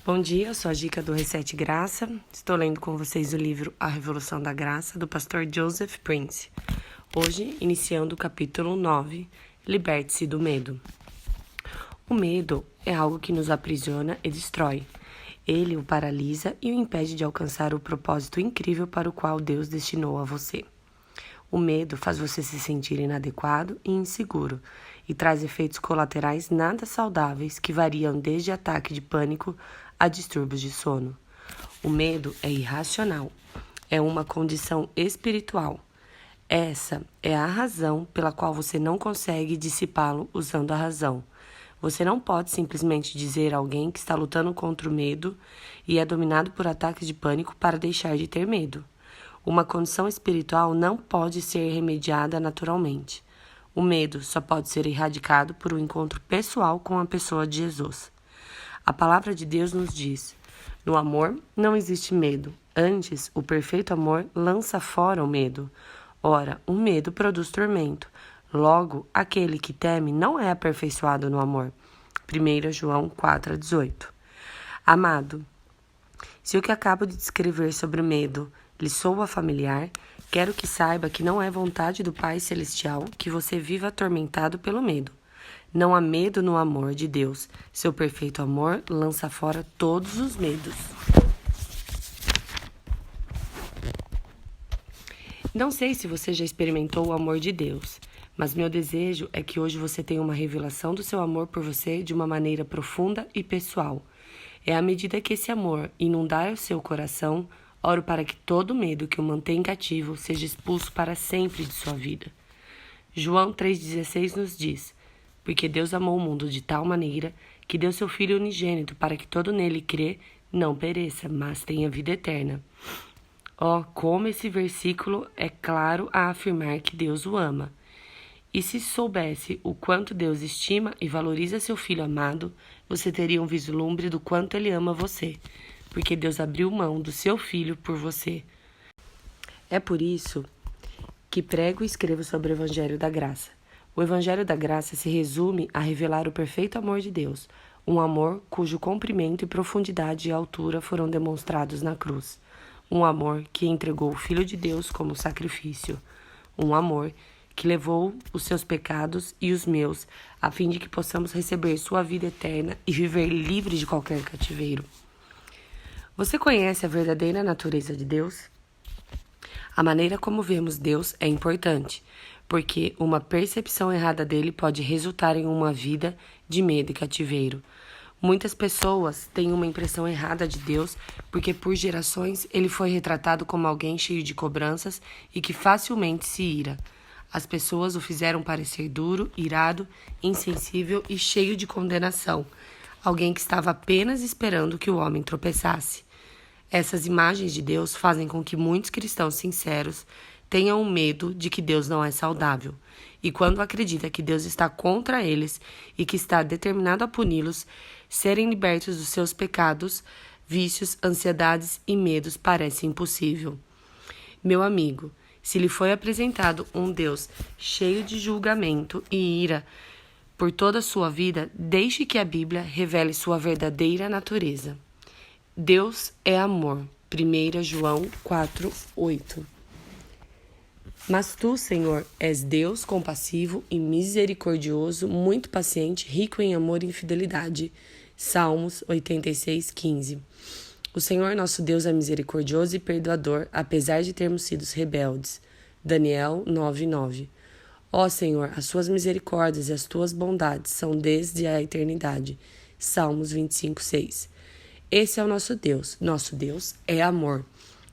Bom dia, eu sou a Gica do Reset Graça. Estou lendo com vocês o livro A Revolução da Graça, do pastor Joseph Prince. Hoje, iniciando o capítulo 9, Liberte-se do Medo. O medo é algo que nos aprisiona e destrói. Ele o paralisa e o impede de alcançar o propósito incrível para o qual Deus destinou a você. O medo faz você se sentir inadequado e inseguro e traz efeitos colaterais nada saudáveis que variam desde ataque de pânico a distúrbios de sono. O medo é irracional, é uma condição espiritual. Essa é a razão pela qual você não consegue dissipá-lo usando a razão. Você não pode simplesmente dizer a alguém que está lutando contra o medo e é dominado por ataques de pânico para deixar de ter medo. Uma condição espiritual não pode ser remediada naturalmente. O medo só pode ser erradicado por um encontro pessoal com a pessoa de Jesus. A palavra de Deus nos diz: no amor não existe medo. Antes, o perfeito amor lança fora o medo. Ora, o medo produz tormento. Logo, aquele que teme não é aperfeiçoado no amor. 1 João 4,18. Amado, se o que acabo de descrever sobre o medo lhe soa familiar, quero que saiba que não é vontade do Pai Celestial que você viva atormentado pelo medo. Não há medo no amor de Deus. Seu perfeito amor lança fora todos os medos. Não sei se você já experimentou o amor de Deus, mas meu desejo é que hoje você tenha uma revelação do seu amor por você de uma maneira profunda e pessoal. É à medida que esse amor inundar o seu coração, oro para que todo medo que o mantém cativo seja expulso para sempre de sua vida. João 3,16 nos diz: porque Deus amou o mundo de tal maneira que deu seu Filho unigênito para que todo nele crê não pereça, mas tenha vida eterna. Oh, como esse versículo é claro a afirmar que Deus o ama. E se soubesse o quanto Deus estima e valoriza seu Filho amado, você teria um vislumbre do quanto Ele ama você, porque Deus abriu mão do seu Filho por você. É por isso que prego e escrevo sobre o Evangelho da Graça. O Evangelho da Graça se resume a revelar o perfeito amor de Deus, um amor cujo comprimento e profundidade e altura foram demonstrados na cruz. Um amor que entregou o Filho de Deus como sacrifício. Um amor que levou os seus pecados e os meus, a fim de que possamos receber sua vida eterna e viver livre de qualquer cativeiro. Você conhece a verdadeira natureza de Deus? A maneira como vemos Deus é importante, porque uma percepção errada dele pode resultar em uma vida de medo e cativeiro. Muitas pessoas têm uma impressão errada de Deus porque por gerações ele foi retratado como alguém cheio de cobranças e que facilmente se ira. As pessoas o fizeram parecer duro, irado, insensível e cheio de condenação, alguém que estava apenas esperando que o homem tropeçasse. Essas imagens de Deus fazem com que muitos cristãos sinceros tenham medo de que Deus não é saudável. E quando acredita que Deus está contra eles e que está determinado a puni-los, serem libertos dos seus pecados, vícios, ansiedades e medos parece impossível. Meu amigo, se lhe foi apresentado um Deus cheio de julgamento e ira por toda a sua vida, deixe que a Bíblia revele sua verdadeira natureza. Deus é amor. 1 João 4:8. Mas tu, Senhor, és Deus compassivo e misericordioso, muito paciente, rico em amor e fidelidade. Salmos 86:15. O Senhor nosso Deus é misericordioso e perdoador, apesar de termos sido rebeldes. Daniel 9:9. Ó Senhor, as suas misericórdias e as tuas bondades são desde a eternidade. Salmos 25:6. Esse é o nosso Deus é amor.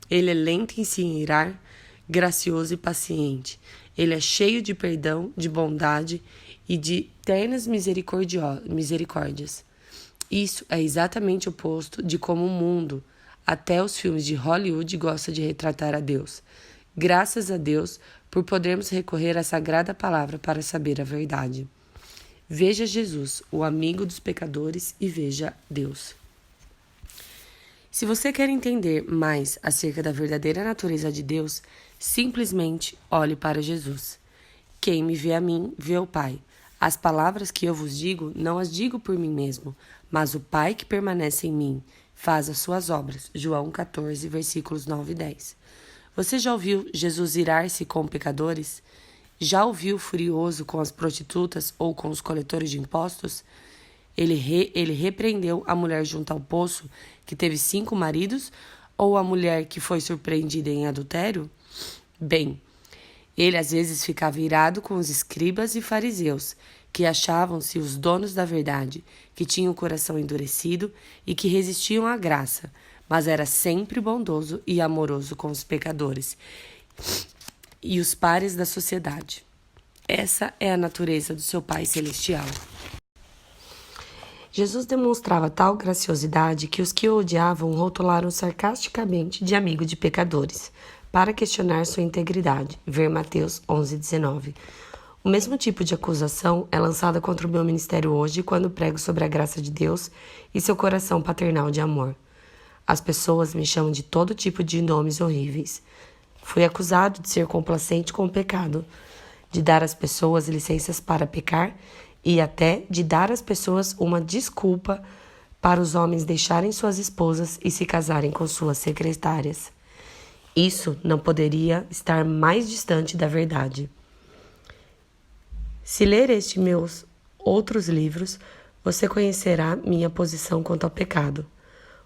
Ele é lento em se irar, gracioso e paciente. Ele é cheio de perdão, de bondade e de ternas misericórdias. Isso é exatamente o oposto de como o mundo, até os filmes de Hollywood, gosta de retratar a Deus. Graças a Deus por podermos recorrer à sagrada palavra para saber a verdade. Veja Jesus, o amigo dos pecadores, e veja Deus. Se você quer entender mais acerca da verdadeira natureza de Deus, simplesmente olhe para Jesus. Quem me vê a mim, vê o Pai. As palavras que eu vos digo, não as digo por mim mesmo, mas o Pai que permanece em mim faz as suas obras. João 14, versículos 9 e 10. Você já ouviu Jesus irar-se com pecadores? Já ouviu furioso com as prostitutas ou com os coletores de impostos? Ele repreendeu a mulher junto ao poço que teve 5 maridos ou a mulher que foi surpreendida em adultério? Bem, ele às vezes ficava irado com os escribas e fariseus, que achavam-se os donos da verdade, que tinham o coração endurecido e que resistiam à graça, mas era sempre bondoso e amoroso com os pecadores e os pares da sociedade. Essa é a natureza do seu Pai Celestial. Jesus demonstrava tal graciosidade que os que o odiavam rotularam sarcasticamente de amigo de pecadores, para questionar sua integridade. Ver Mateus 11:19. O mesmo tipo de acusação é lançada contra o meu ministério hoje quando prego sobre a graça de Deus e seu coração paternal de amor. As pessoas me chamam de todo tipo de nomes horríveis. Fui acusado de ser complacente com o pecado, de dar às pessoas licenças para pecar e até de dar às pessoas uma desculpa para os homens deixarem suas esposas e se casarem com suas secretárias. Isso não poderia estar mais distante da verdade. Se ler estes meus outros livros, você conhecerá minha posição quanto ao pecado.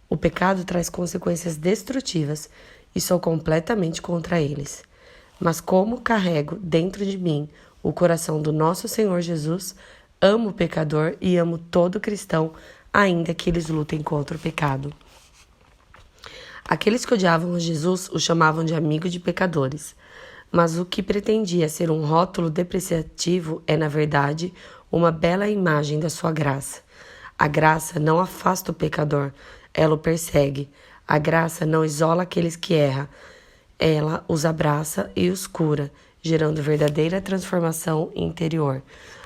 O pecado traz consequências destrutivas e sou completamente contra eles. Mas como carrego dentro de mim o coração do nosso Senhor Jesus, amo o pecador e amo todo cristão, ainda que eles lutem contra o pecado. Aqueles que odiavam Jesus o chamavam de amigo de pecadores, mas o que pretendia ser um rótulo depreciativo é, na verdade, uma bela imagem da sua graça. A graça não afasta o pecador, ela o persegue. A graça não isola aqueles que erram, ela os abraça e os cura, gerando verdadeira transformação interior.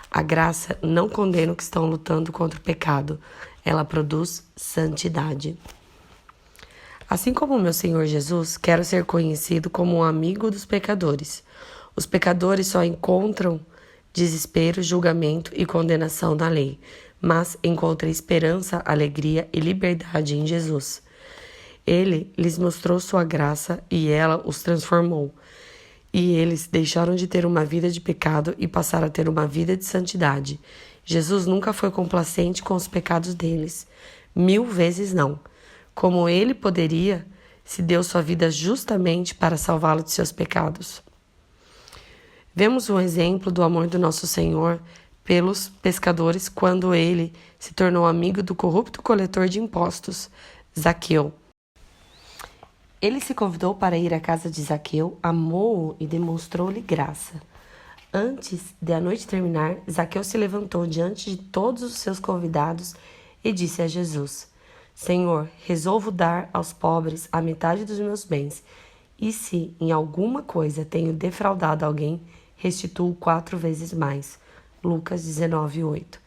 A graça não condena os que estão lutando contra o pecado, ela produz santidade. Assim como o meu Senhor Jesus, quero ser conhecido como um amigo dos pecadores. Os pecadores só encontram desespero, julgamento e condenação na lei, mas encontram esperança, alegria e liberdade em Jesus. Ele lhes mostrou sua graça e ela os transformou. E eles deixaram de ter uma vida de pecado e passaram a ter uma vida de santidade. Jesus nunca foi complacente com os pecados deles. 1000 vezes não. Como ele poderia, se deu sua vida justamente para salvá-lo de seus pecados. Vemos um exemplo do amor do nosso Senhor pelos pescadores quando ele se tornou amigo do corrupto coletor de impostos, Zaqueu. Ele se convidou para ir à casa de Zaqueu, amou-o e demonstrou-lhe graça. Antes de a noite terminar, Zaqueu se levantou diante de todos os seus convidados e disse a Jesus: Senhor, resolvo dar aos pobres a metade dos meus bens, e se em alguma coisa tenho defraudado alguém, restituo 4 vezes mais. Lucas 19:8.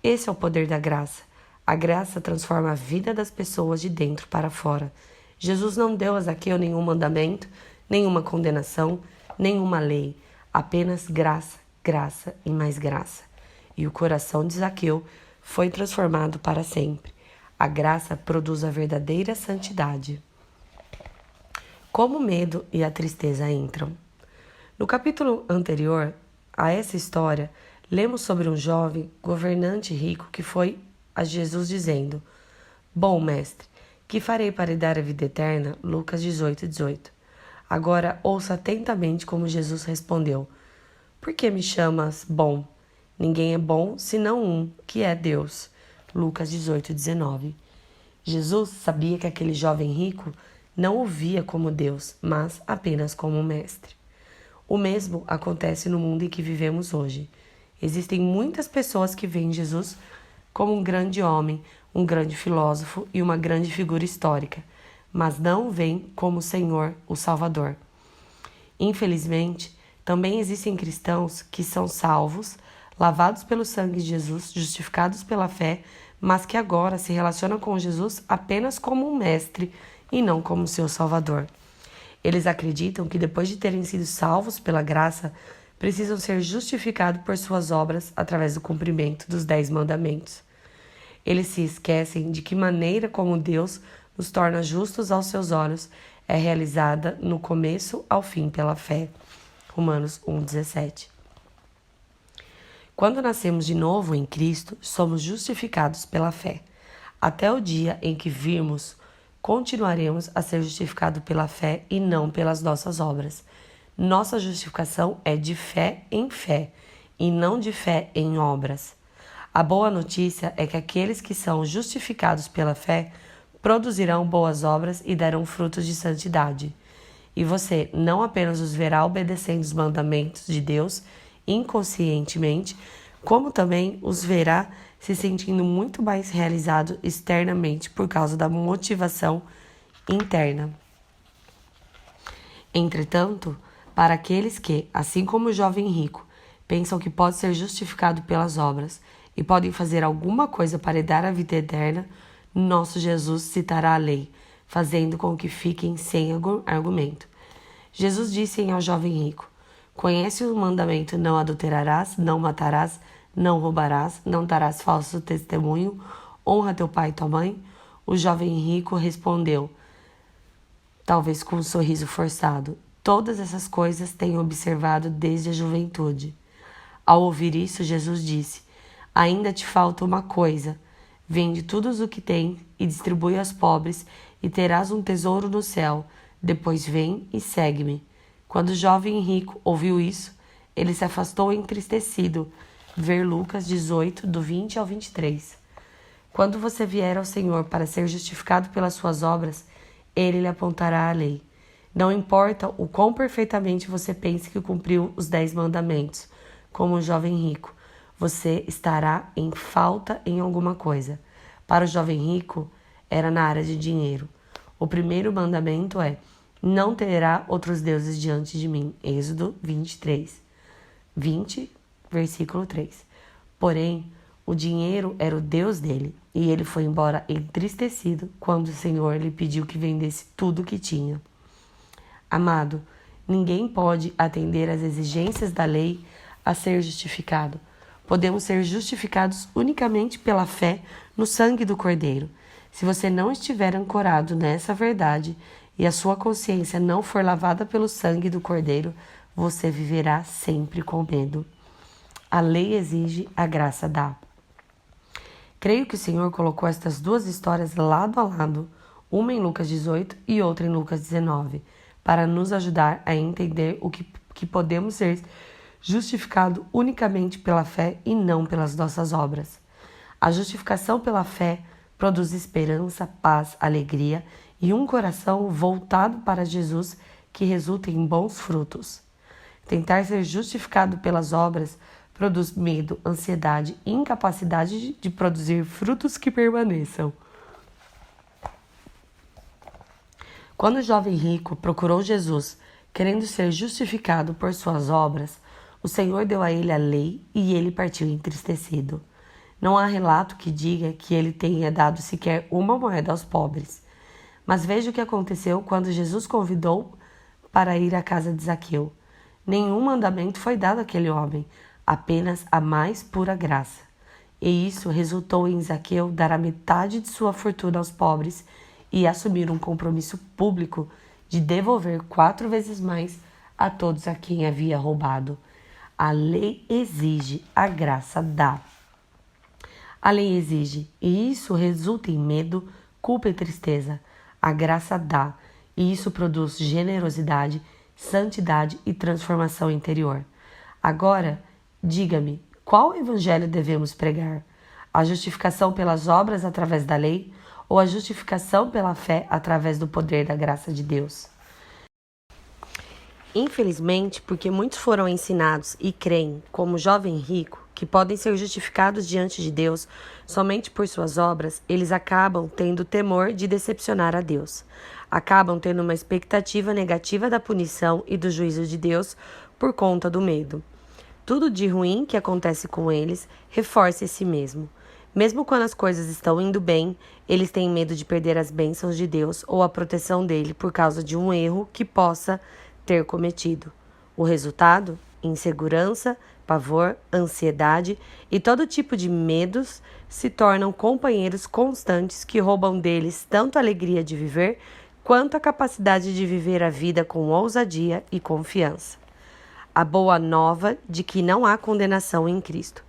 Esse é o poder da graça. A graça transforma a vida das pessoas de dentro para fora. Jesus não deu a Zaqueu nenhum mandamento, nenhuma condenação, nenhuma lei. Apenas graça, graça e mais graça. E o coração de Zaqueu foi transformado para sempre. A graça produz a verdadeira santidade. Como o medo e a tristeza entram? No capítulo anterior a essa história, lemos sobre um jovem governante rico que foi a Jesus dizendo: Bom mestre, que farei para lhe dar a vida eterna? Lucas 18:18. Agora ouça atentamente como Jesus respondeu: Por que me chamas bom? Ninguém é bom senão um, que é Deus. Lucas 18:19. Jesus sabia que aquele jovem rico não o via como Deus, mas apenas como um mestre. O mesmo acontece no mundo em que vivemos hoje. Existem muitas pessoas que veem Jesus como um grande homem, um grande filósofo e uma grande figura histórica, mas não o veem como o Senhor, o Salvador. Infelizmente, também existem cristãos que são salvos, lavados pelo sangue de Jesus, justificados pela fé, mas que agora se relacionam com Jesus apenas como um mestre e não como seu Salvador. Eles acreditam que depois de terem sido salvos pela graça, precisam ser justificados por suas obras através do cumprimento dos 10 mandamentos. Eles se esquecem de que maneira como Deus nos torna justos aos seus olhos é realizada no começo ao fim pela fé. Romanos 1,17. Quando nascemos de novo em Cristo, somos justificados pela fé. Até o dia em que virmos, continuaremos a ser justificados pela fé e não pelas nossas obras. Nossa justificação é de fé em fé e não de fé em obras. A boa notícia é que aqueles que são justificados pela fé produzirão boas obras e darão frutos de santidade. E você não apenas os verá obedecendo os mandamentos de Deus inconscientemente, como também os verá se sentindo muito mais realizado externamente por causa da motivação interna. Entretanto, para aqueles que, assim como o jovem rico, pensam que pode ser justificado pelas obras e podem fazer alguma coisa para herdar a vida eterna, nosso Jesus citará a lei, fazendo com que fiquem sem argumento. Jesus disse ao jovem rico: conhece o mandamento: não adulterarás, não matarás, não roubarás, não darás falso testemunho, honra teu pai e tua mãe? O jovem rico respondeu, talvez com um sorriso forçado: todas essas coisas tenho observado desde a juventude. Ao ouvir isso, Jesus disse: ainda te falta uma coisa. Vende tudo o que tem e distribui aos pobres, e terás um tesouro no céu. Depois vem e segue-me. Quando o jovem rico ouviu isso, ele se afastou entristecido. Ver Lucas 18, do 20 ao 23. Quando você vier ao Senhor para ser justificado pelas suas obras, Ele lhe apontará a lei. Não importa o quão perfeitamente você pense que cumpriu os 10 mandamentos, como o jovem rico, você estará em falta em alguma coisa. Para o jovem rico, era na área de dinheiro. O primeiro mandamento é: não terá outros deuses diante de mim. Êxodo 23, 20, versículo 3. Porém, o dinheiro era o Deus dele, e ele foi embora entristecido quando o Senhor lhe pediu que vendesse tudo o que tinha. Amado, ninguém pode atender às exigências da lei a ser justificado. Podemos ser justificados unicamente pela fé no sangue do Cordeiro. Se você não estiver ancorado nessa verdade e a sua consciência não for lavada pelo sangue do Cordeiro, você viverá sempre com medo. A lei exige, a graça dá. Creio que o Senhor colocou estas duas histórias lado a lado, uma em Lucas 18 e outra em Lucas 19, para nos ajudar a entender que podemos ser justificados unicamente pela fé e não pelas nossas obras. A justificação pela fé produz esperança, paz, alegria e um coração voltado para Jesus que resulta em bons frutos. Tentar ser justificado pelas obras produz medo, ansiedade e incapacidade de produzir frutos que permaneçam. Quando o jovem rico procurou Jesus, querendo ser justificado por suas obras, o Senhor deu a ele a lei e ele partiu entristecido. Não há relato que diga que ele tenha dado sequer uma moeda aos pobres. Mas veja o que aconteceu quando Jesus convidou para ir à casa de Zaqueu. Nenhum mandamento foi dado àquele homem, apenas a mais pura graça. E isso resultou em Zaqueu dar a metade de sua fortuna aos pobres e assumir um compromisso público de devolver 4 vezes mais a todos a quem havia roubado. A lei exige, a graça dá. A lei exige, e isso resulta em medo, culpa e tristeza. A graça dá, e isso produz generosidade, santidade e transformação interior. Agora, diga-me, qual evangelho devemos pregar? A justificação pelas obras através da lei ou a justificação pela fé através do poder da graça de Deus? Infelizmente, porque muitos foram ensinados e creem, como o jovem rico, que podem ser justificados diante de Deus somente por suas obras, eles acabam tendo temor de decepcionar a Deus. Acabam tendo uma expectativa negativa da punição e do juízo de Deus por conta do medo. Tudo de ruim que acontece com eles reforça esse mesmo. Mesmo quando as coisas estão indo bem, eles têm medo de perder as bênçãos de Deus ou a proteção dele por causa de um erro que possa ter cometido. O resultado? insegurança, pavor, ansiedade e todo tipo de medos se tornam companheiros constantes que roubam deles tanto a alegria de viver quanto a capacidade de viver a vida com ousadia e confiança. A boa nova de que não há condenação em Cristo.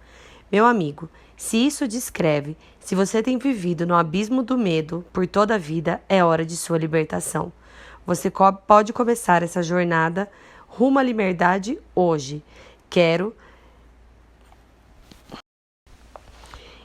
Meu amigo, se isso descreve, se você tem vivido no abismo do medo por toda a vida, é hora de sua libertação. Você pode começar essa jornada rumo à liberdade hoje.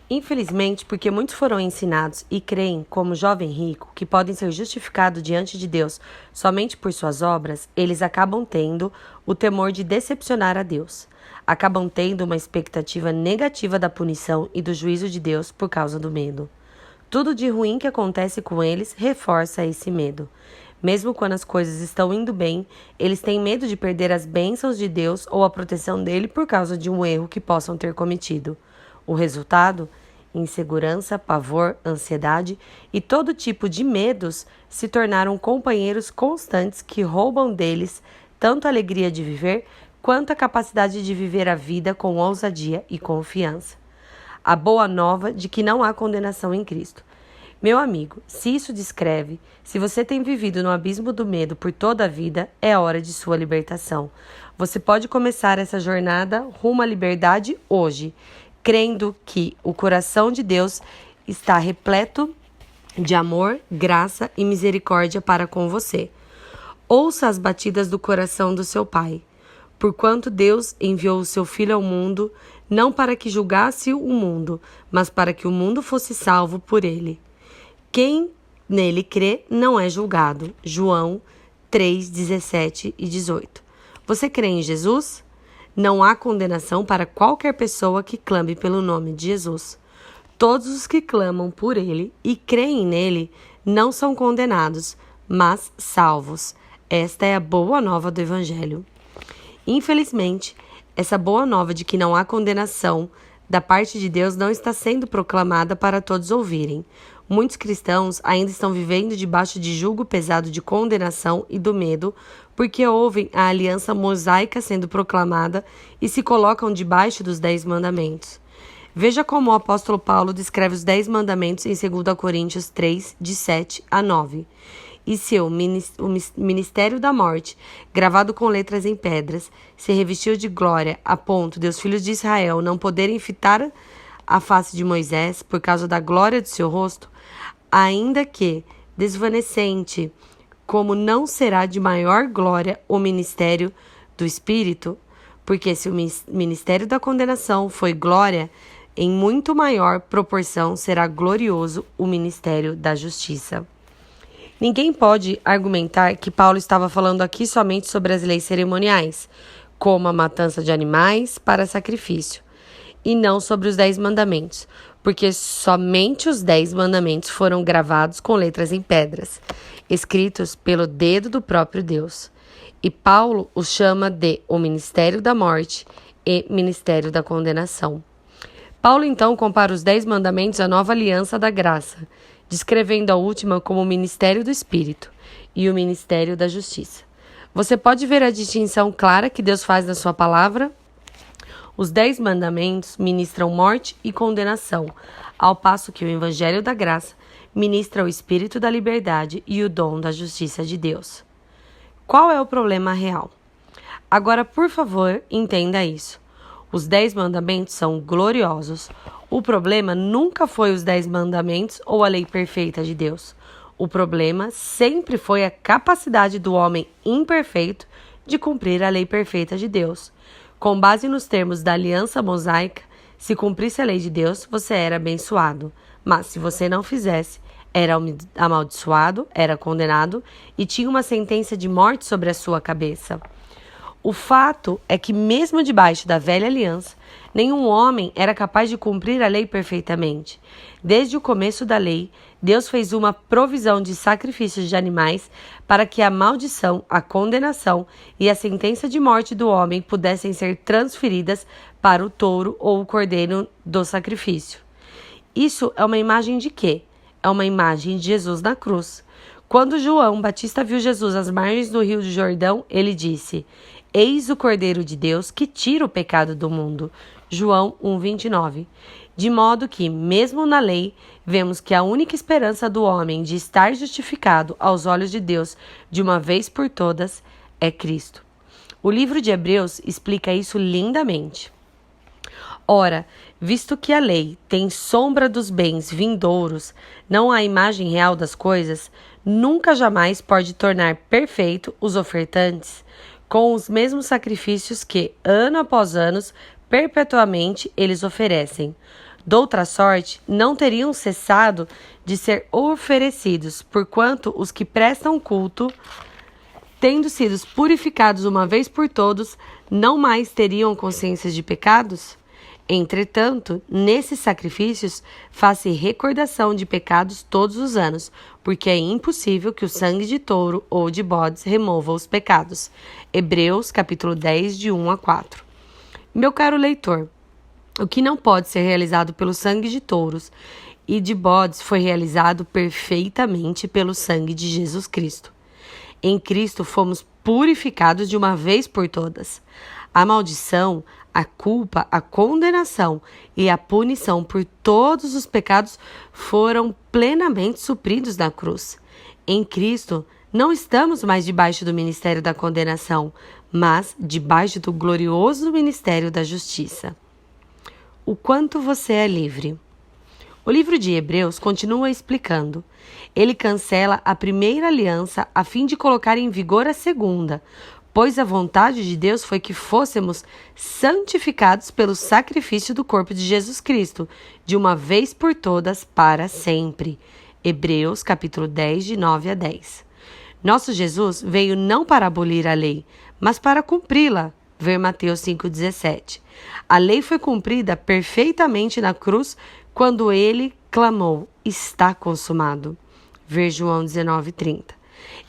Infelizmente, porque muitos foram ensinados e creem, como jovem rico, que podem ser justificados diante de Deus somente por suas obras, eles acabam tendo o temor de decepcionar a Deus. Acabam tendo uma expectativa negativa da punição e do juízo de Deus por causa do medo. Tudo de ruim que acontece com eles reforça esse medo. Mesmo quando as coisas estão indo bem, eles têm medo de perder as bênçãos de Deus ou a proteção dele por causa de um erro que possam ter cometido. O resultado? Insegurança, pavor, ansiedade e todo tipo de medos se tornaram companheiros constantes que roubam deles tanto a alegria de viver quanto a capacidade de viver a vida com ousadia e confiança. A boa nova de que não há condenação em Cristo. Meu amigo, se isso descreve, se você tem vivido no abismo do medo por toda a vida, é hora de sua libertação. Você pode começar essa jornada rumo à liberdade hoje, crendo que o coração de Deus está repleto de amor, graça e misericórdia para com você. Ouça as batidas do coração do seu Pai. Porquanto Deus enviou o seu Filho ao mundo, não para que julgasse o mundo, mas para que o mundo fosse salvo por ele. Quem nele crê não é julgado. João 3, 17 e 18. Você crê em Jesus? Não há condenação para qualquer pessoa que clame pelo nome de Jesus. Todos os que clamam por ele e creem nele não são condenados, mas salvos. Esta é a boa nova do Evangelho. Infelizmente, essa boa nova de que não há condenação da parte de Deus não está sendo proclamada para todos ouvirem. Muitos cristãos ainda estão vivendo debaixo de jugo pesado de condenação e do medo, porque ouvem a aliança mosaica sendo proclamada e se colocam debaixo dos 10 mandamentos. Veja como o apóstolo Paulo descreve os 10 mandamentos em 2 Coríntios 3, de 7 a 9. E seu ministério da morte, gravado com letras em pedras, se revestiu de glória, a ponto de os filhos de Israel não poderem fitar a face de Moisés por causa da glória do seu rosto, ainda que desvanecente, como não será de maior glória o ministério do Espírito, porque se o ministério da condenação foi glória, em muito maior proporção será glorioso o ministério da justiça. Ninguém pode argumentar que Paulo estava falando aqui somente sobre as leis cerimoniais, como a matança de animais para sacrifício, e não sobre os 10 mandamentos, porque somente os 10 mandamentos foram gravados com letras em pedras, escritos pelo dedo do próprio Deus. E Paulo os chama de o ministério da morte e ministério da condenação. Paulo então compara os 10 mandamentos à nova aliança da graça, descrevendo a última como o ministério do Espírito e o ministério da justiça. Você pode ver a distinção clara que Deus faz na sua palavra? Os 10 mandamentos ministram morte e condenação, ao passo que o Evangelho da Graça ministra o Espírito da liberdade e o dom da justiça de Deus. Qual é o problema real? Agora, por favor, entenda isso. Os 10 mandamentos são gloriosos. O problema nunca foi os 10 mandamentos ou a lei perfeita de Deus. O problema sempre foi a capacidade do homem imperfeito de cumprir a lei perfeita de Deus. Com base nos termos da aliança mosaica, se cumprisse a lei de Deus, você era abençoado. Mas se você não fizesse, era amaldiçoado, era condenado e tinha uma sentença de morte sobre a sua cabeça. O fato é que, mesmo debaixo da velha aliança, nenhum homem era capaz de cumprir a lei perfeitamente. Desde o começo da lei, Deus fez uma provisão de sacrifícios de animais para que a maldição, a condenação e a sentença de morte do homem pudessem ser transferidas para o touro ou o cordeiro do sacrifício. Isso é uma imagem de quê? É uma imagem de Jesus na cruz. Quando João Batista viu Jesus às margens do rio de Jordão, ele disse: Eis o Cordeiro de Deus que tira o pecado do mundo. João 1,29. De modo que, mesmo na lei, vemos que a única esperança do homem de estar justificado aos olhos de Deus de uma vez por todas é Cristo. O livro de Hebreus explica isso lindamente. Ora, visto que a lei tem sombra dos bens vindouros, não há imagem real das coisas, nunca jamais pode tornar perfeito os ofertantes com os mesmos sacrifícios que, ano após ano, perpetuamente eles oferecem. Doutra sorte, não teriam cessado de ser oferecidos, porquanto os que prestam culto, tendo sido purificados uma vez por todos, não mais teriam consciência de pecados? Entretanto, nesses sacrifícios faz-se recordação de pecados todos os anos, porque é impossível que o sangue de touro ou de bodes remova os pecados. Hebreus, capítulo 10, de 1 a 4. Meu caro leitor, o que não pode ser realizado pelo sangue de touros e de bodes foi realizado perfeitamente pelo sangue de Jesus Cristo. Em Cristo fomos purificados de uma vez por todas. A maldição, a culpa, a condenação e a punição por todos os pecados foram plenamente supridos na cruz. Em Cristo, não estamos mais debaixo do ministério da condenação, mas debaixo do glorioso ministério da justiça. O quanto você é livre. O livro de Hebreus continua explicando. Ele cancela a primeira aliança a fim de colocar em vigor a segunda, pois a vontade de Deus foi que fôssemos santificados pelo sacrifício do corpo de Jesus Cristo, de uma vez por todas para sempre. Hebreus, capítulo 10, de 9 a 10. Nosso Jesus veio não para abolir a lei, mas para cumpri-la. Ver Mateus 5,17. A lei foi cumprida perfeitamente na cruz quando ele clamou, está consumado. Ver João 19,30.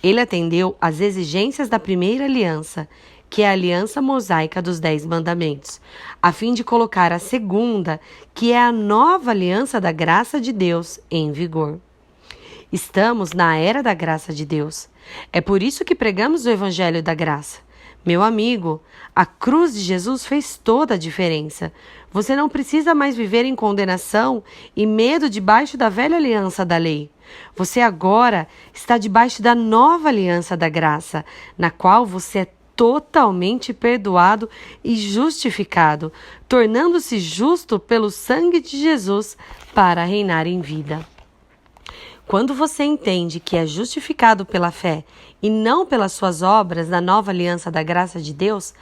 Ele atendeu às exigências da primeira aliança, que é a aliança mosaica dos 10 mandamentos, a fim de colocar a segunda, que é a nova aliança da graça de Deus, em vigor. Estamos na era da graça de Deus. É por isso que pregamos o Evangelho da Graça. Meu amigo, a cruz de Jesus fez toda a diferença. Você não precisa mais viver em condenação e medo debaixo da velha aliança da lei. Você agora está debaixo da nova aliança da graça, na qual você é totalmente perdoado e justificado, tornando-se justo pelo sangue de Jesus para reinar em vida. Quando você entende que é justificado pela fé e não pelas suas obras na nova aliança da graça de Deus,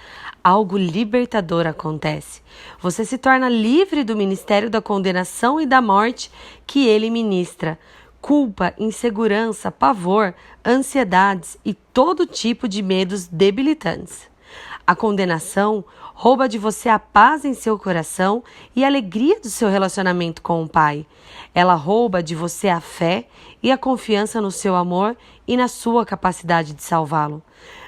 algo libertador acontece. Você se torna livre do ministério da condenação e da morte que ele ministra. Culpa, insegurança, pavor, ansiedades e todo tipo de medos debilitantes. A condenação rouba de você a paz em seu coração e a alegria do seu relacionamento com o Pai. Ela rouba de você a fé e a confiança no seu amor e na sua capacidade de salvá-lo.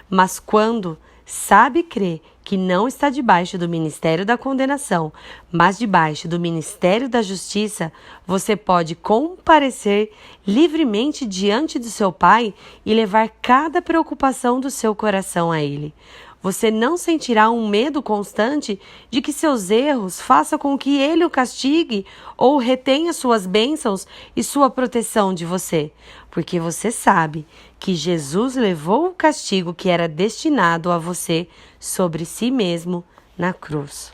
Mas quando sabe e crê que não está debaixo do ministério da condenação, mas debaixo do ministério da justiça, você pode comparecer livremente diante do seu Pai e levar cada preocupação do seu coração a Ele. Você não sentirá um medo constante de que seus erros façam com que Ele o castigue ou retenha suas bênçãos e sua proteção de você, porque você sabe que Jesus levou o castigo que era destinado a você sobre si mesmo na cruz.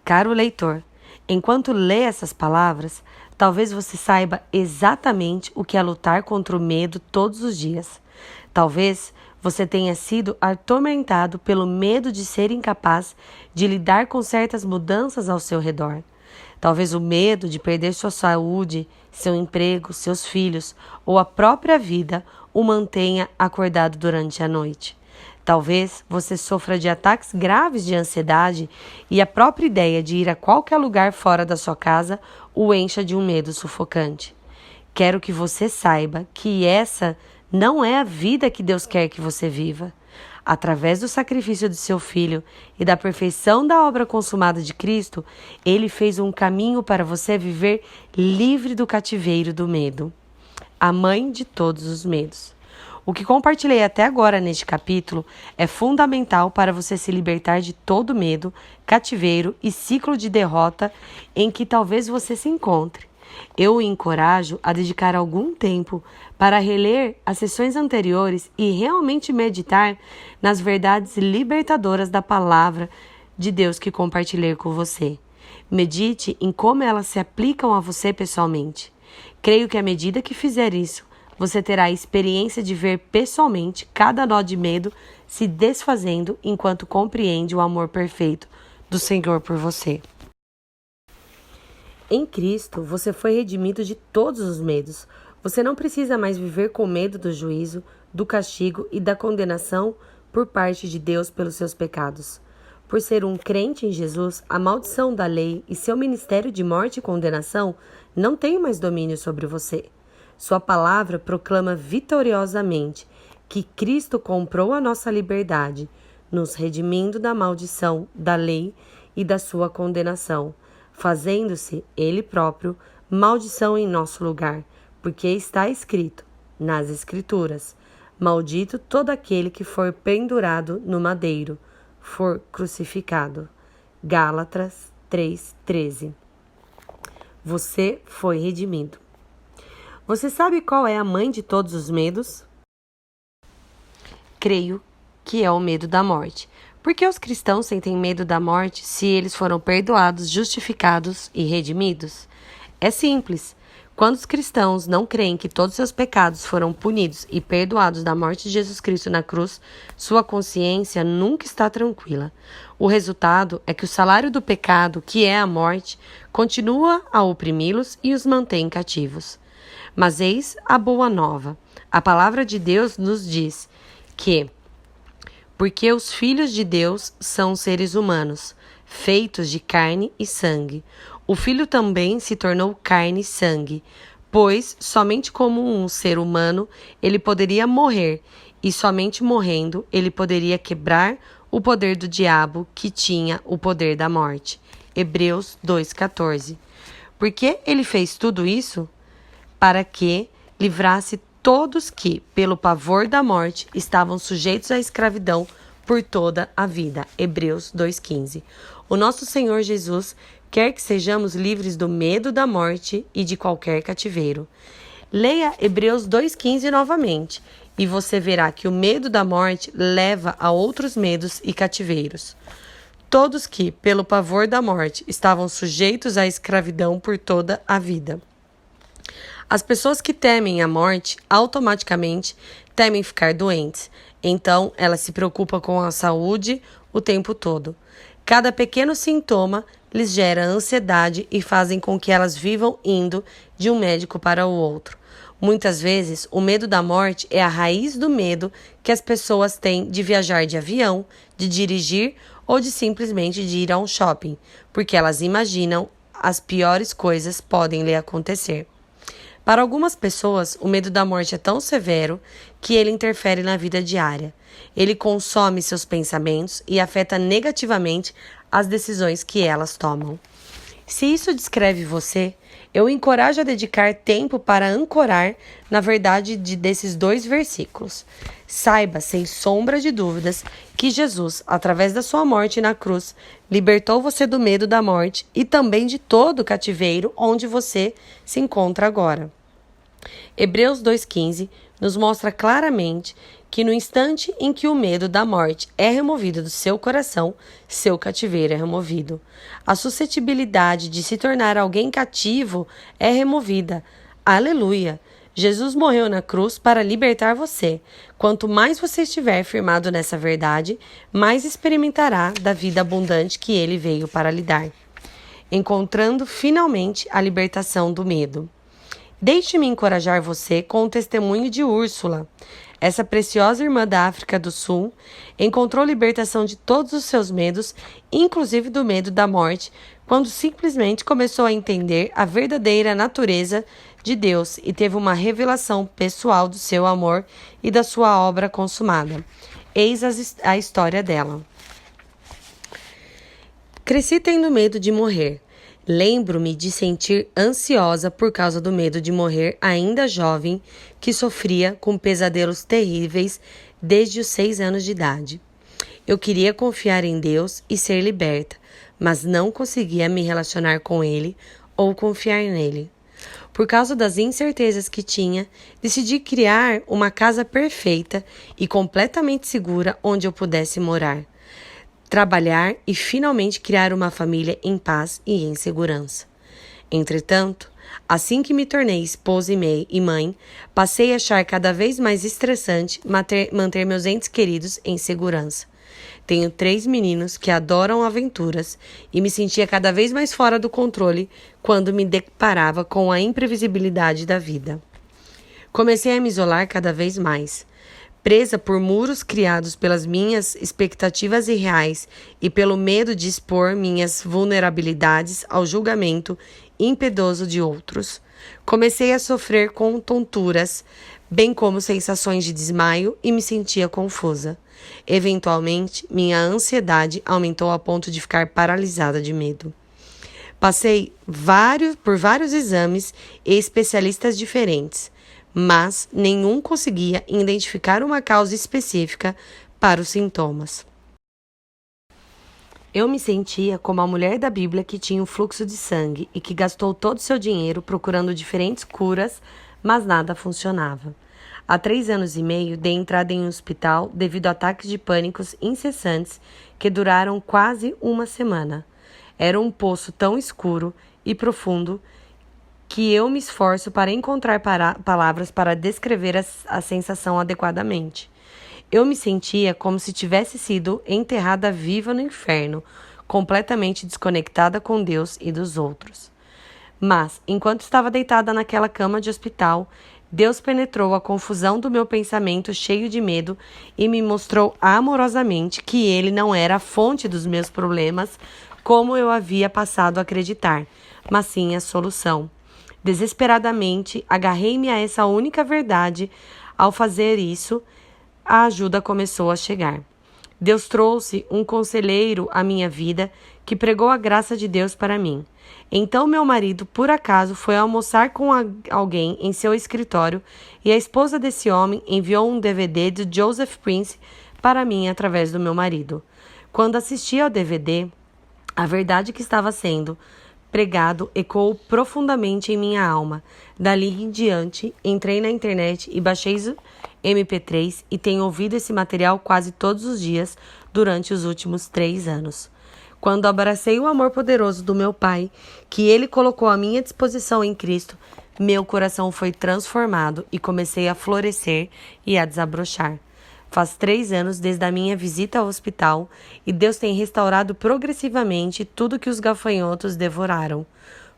Caro leitor, enquanto lê essas palavras, talvez você saiba exatamente o que é lutar contra o medo todos os dias. Talvez você tenha sido atormentado pelo medo de ser incapaz de lidar com certas mudanças ao seu redor. Talvez o medo de perder sua saúde, seu emprego, seus filhos ou a própria vida o mantenha acordado durante a noite. Talvez você sofra de ataques graves de ansiedade e a própria ideia de ir a qualquer lugar fora da sua casa o encha de um medo sufocante. Quero que você saiba que essa não é a vida que Deus quer que você viva. Através do sacrifício de seu Filho e da perfeição da obra consumada de Cristo, Ele fez um caminho para você viver livre do cativeiro do medo. A mãe de todos os medos. O que compartilhei até agora neste capítulo é fundamental para você se libertar de todo medo, cativeiro e ciclo de derrota em que talvez você se encontre. Eu o encorajo a dedicar algum tempo para reler as sessões anteriores e realmente meditar nas verdades libertadoras da palavra de Deus que compartilhei com você. Medite em como elas se aplicam a você pessoalmente. Creio que à medida que fizer isso, você terá a experiência de ver pessoalmente cada nó de medo se desfazendo enquanto compreende o amor perfeito do Senhor por você. Em Cristo, você foi redimido de todos os medos. Você não precisa mais viver com medo do juízo, do castigo e da condenação por parte de Deus pelos seus pecados. Por ser um crente em Jesus, a maldição da lei e seu ministério de morte e condenação não tem mais domínio sobre você. Sua palavra proclama vitoriosamente que Cristo comprou a nossa liberdade, nos redimindo da maldição da lei e da sua condenação, fazendo-se Ele próprio maldição em nosso lugar, porque está escrito nas Escrituras: maldito todo aquele que for pendurado no madeiro, for crucificado. Gálatas 3:13. Você foi redimido. Você sabe qual é a mãe de todos os medos? Creio que é o medo da morte. Por que os cristãos sentem medo da morte se eles foram perdoados, justificados e redimidos? É simples. Quando os cristãos não creem que todos seus pecados foram punidos e perdoados da morte de Jesus Cristo na cruz, sua consciência nunca está tranquila. O resultado é que o salário do pecado, que é a morte, continua a oprimi-los e os mantém cativos. Mas eis a boa nova. A palavra de Deus nos diz que, porque os filhos de Deus são seres humanos, feitos de carne e sangue, o Filho também se tornou carne e sangue, pois somente como um ser humano ele poderia morrer, e somente morrendo ele poderia quebrar o poder do diabo, que tinha o poder da morte. Hebreus 2,14. Por que ele fez tudo isso? Para que livrasse todos que, pelo pavor da morte, estavam sujeitos à escravidão por toda a vida. Hebreus 2,15. O nosso Senhor Jesus quer que sejamos livres do medo da morte e de qualquer cativeiro. Leia Hebreus 2,15 novamente, e você verá que o medo da morte leva a outros medos e cativeiros. Todos que, pelo pavor da morte, estavam sujeitos à escravidão por toda a vida. As pessoas que temem a morte automaticamente temem ficar doentes, então elas se preocupam com a saúde o tempo todo. Cada pequeno sintoma lhes gera ansiedade e fazem com que elas vivam indo de um médico para o outro. Muitas vezes, o medo da morte é a raiz do medo que as pessoas têm de viajar de avião, de dirigir ou de simplesmente de ir a um shopping, porque elas imaginam as piores coisas podem lhe acontecer. Para algumas pessoas, o medo da morte é tão severo que ele interfere na vida diária. Ele consome seus pensamentos e afeta negativamente as decisões que elas tomam. Se isso descreve você, eu o encorajo a dedicar tempo para ancorar na verdade desses 2 versículos. Saiba, sem sombra de dúvidas, que Jesus, através da sua morte na cruz, libertou você do medo da morte e também de todo o cativeiro onde você se encontra agora. Hebreus 2,15 nos mostra claramente que no instante em que o medo da morte é removido do seu coração, seu cativeiro é removido. A suscetibilidade de se tornar alguém cativo é removida. Aleluia! Jesus morreu na cruz para libertar você. Quanto mais você estiver firmado nessa verdade, mais experimentará da vida abundante que ele veio para lhe dar, encontrando finalmente a libertação do medo. Deixe-me encorajar você com o testemunho de Úrsula. Essa preciosa irmã da África do Sul encontrou libertação de todos os seus medos, inclusive do medo da morte, quando simplesmente começou a entender a verdadeira natureza de Deus e teve uma revelação pessoal do seu amor e da sua obra consumada. Eis a história dela. Cresci tendo medo de morrer. Lembro-me de sentir ansiosa por causa do medo de morrer ainda jovem, que sofria com pesadelos terríveis desde os 6 anos de idade. Eu queria confiar em Deus e ser liberta, mas não conseguia me relacionar com Ele ou confiar nele. Por causa das incertezas que tinha, decidi criar uma casa perfeita e completamente segura onde eu pudesse morar, trabalhar e finalmente criar uma família em paz e em segurança. Entretanto, assim que me tornei esposa e mãe, passei a achar cada vez mais estressante manter meus entes queridos em segurança. Tenho 3 meninos que adoram aventuras e me sentia cada vez mais fora do controle quando me deparava com a imprevisibilidade da vida. Comecei a me isolar cada vez mais. Presa por muros criados pelas minhas expectativas irreais e pelo medo de expor minhas vulnerabilidades ao julgamento impiedoso de outros, comecei a sofrer com tonturas, bem como sensações de desmaio e me sentia confusa. Eventualmente, minha ansiedade aumentou a ponto de ficar paralisada de medo. Passei por vários exames e especialistas diferentes, mas nenhum conseguia identificar uma causa específica para os sintomas. Eu me sentia como a mulher da Bíblia que tinha um fluxo de sangue e que gastou todo o seu dinheiro procurando diferentes curas, mas nada funcionava. Há 3 anos e meio dei entrada em um hospital devido a ataques de pânicos incessantes que duraram quase uma semana. Era um poço tão escuro e profundo que eu me esforço para encontrar palavras para descrever a sensação adequadamente. Eu me sentia como se tivesse sido enterrada viva no inferno, completamente desconectada com Deus e dos outros. Mas, enquanto estava deitada naquela cama de hospital, Deus penetrou a confusão do meu pensamento cheio de medo e me mostrou amorosamente que Ele não era a fonte dos meus problemas, como eu havia passado a acreditar, mas sim a solução. Desesperadamente, agarrei-me a essa única verdade. Ao fazer isso, a ajuda começou a chegar. Deus trouxe um conselheiro à minha vida que pregou a graça de Deus para mim. Então meu marido, por acaso, foi almoçar com alguém em seu escritório e a esposa desse homem enviou um DVD de Joseph Prince para mim através do meu marido. Quando assisti ao DVD, a verdade que estava sendo pregado ecoou profundamente em minha alma. Dali em diante, entrei na internet e baixei MP3 e tenho ouvido esse material quase todos os dias durante os últimos 3 anos. Quando abracei o amor poderoso do meu Pai, que Ele colocou à minha disposição em Cristo, meu coração foi transformado e comecei a florescer e a desabrochar. Faz 3 anos desde a minha visita ao hospital e Deus tem restaurado progressivamente tudo que os gafanhotos devoraram.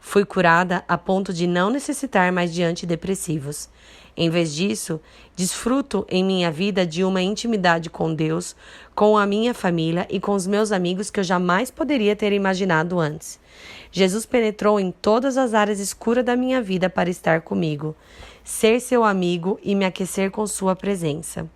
Fui curada a ponto de não necessitar mais de antidepressivos. Em vez disso, desfruto em minha vida de uma intimidade com Deus, com a minha família e com os meus amigos que eu jamais poderia ter imaginado antes. Jesus penetrou em todas as áreas escuras da minha vida para estar comigo, ser seu amigo e me aquecer com sua presença.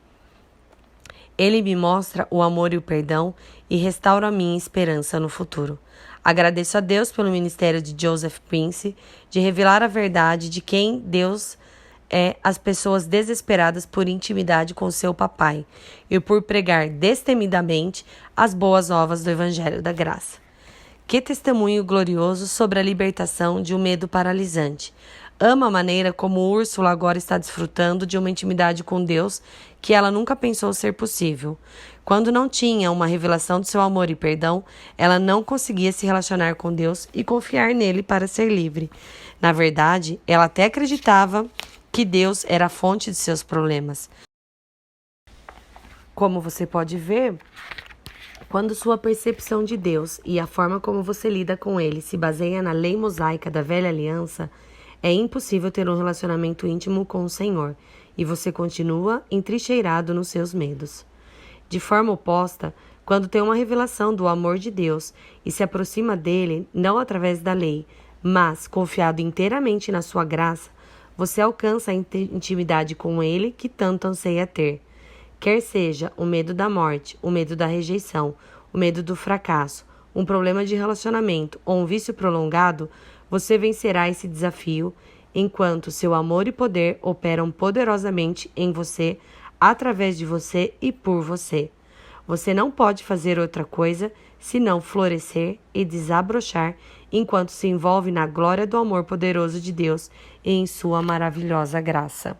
Ele me mostra o amor e o perdão e restaura a minha esperança no futuro. Agradeço a Deus pelo ministério de Joseph Prince, de revelar a verdade de quem Deus é às pessoas desesperadas por intimidade com seu papai e por pregar destemidamente as boas novas do Evangelho da Graça. Que testemunho glorioso sobre a libertação de um medo paralisante. Amo a maneira como Úrsula agora está desfrutando de uma intimidade com Deus que ela nunca pensou ser possível. Quando não tinha uma revelação do seu amor e perdão, ela não conseguia se relacionar com Deus e confiar nele para ser livre. Na verdade, ela até acreditava que Deus era a fonte de seus problemas. Como você pode ver, quando sua percepção de Deus e a forma como você lida com ele se baseia na lei mosaica da velha aliança, é impossível ter um relacionamento íntimo com o Senhor e você continua entrincheirado nos seus medos. De forma oposta, quando tem uma revelação do amor de Deus e se aproxima dele, não através da lei, mas confiado inteiramente na sua graça, você alcança a intimidade com ele que tanto anseia ter. Quer seja o medo da morte, o medo da rejeição, o medo do fracasso, um problema de relacionamento ou um vício prolongado, você vencerá esse desafio enquanto seu amor e poder operam poderosamente em você, através de você e por você. Você não pode fazer outra coisa senão florescer e desabrochar enquanto se envolve na glória do amor poderoso de Deus e em sua maravilhosa graça.